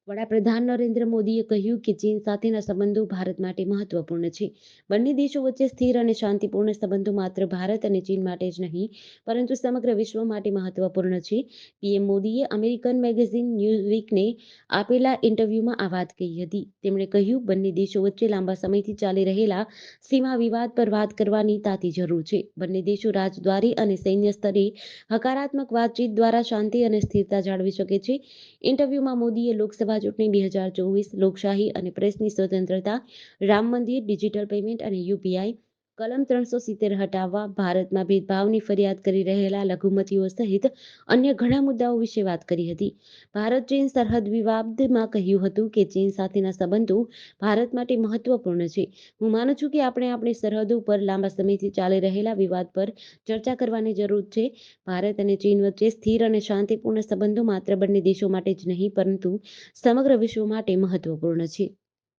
વડાપ્રધાન નરેન્દ્ર મોદીએ કહ્યું કે ચીન સાથેના સંબંધો ભારત માટે મહત્વપૂર્ણ છે. બંને દેશો વચ્ચે સ્થિર અને શાંતિપૂર્ણ સંબંધો માત્ર ભારત અને ચીન માટે જ નહીં, પરંતુ સમગ્ર વિશ્વ માટે મહત્વપૂર્ણ છે. પીએમ મોદીએ અમેરિકન મેગેઝિન ન્યૂઝવીકને આપેલા ઇન્ટરવ્યુમાં આ વાત કહી હતી. તેમણે કહ્યું, બંને દેશો વચ્ચે લાંબા સમયથી ચાલી રહેલા સીમા વિવાદ પર વાત કરવાની તાતી જરૂર છે. બંને દેશો રાજદ્વારી અને સૈન્ય સ્તરે હકારાત્મક વાતચીત દ્વારા શાંતિ અને સ્થિરતા જાળવી શકે છે. ઇન્ટરવ્યુમાં મોદીએ લોકસભા ચૂંટણી 2024, લોકશાહી અને પ્રેસની સ્વતંત્રતા, રામ મંદિર, ડિજિટલ પેમેન્ટ અને યુપીઆઈ, કલમ 370 હટાવવા, ભારતમાં ભેદભાવની ફરિયાદ કરી રહેલા લઘુમતીઓ સહિત અન્ય ઘણા મુદ્દાઓ વિશે વાત કરી હતી. ભારત-ચીન સરહદ વિવાદમાં કહ્યું હતું કે ચીન સાથેના સંબંધો ભારત માટે મહત્વપૂર્ણ છે. હું માનું છું કે આપણે આપણી સરહદો પર લાંબા સમયથી ચાલી રહેલા વિવાદ પર ચર્ચા કરવાની જરૂર છે. ભારત અને ચીન વચ્ચે સ્થિર અને શાંતિપૂર્ણ સંબંધો માત્ર બંને દેશો માટે જ નહીં, પરંતુ સમગ્ર વિશ્વ માટે મહત્વપૂર્ણ છે.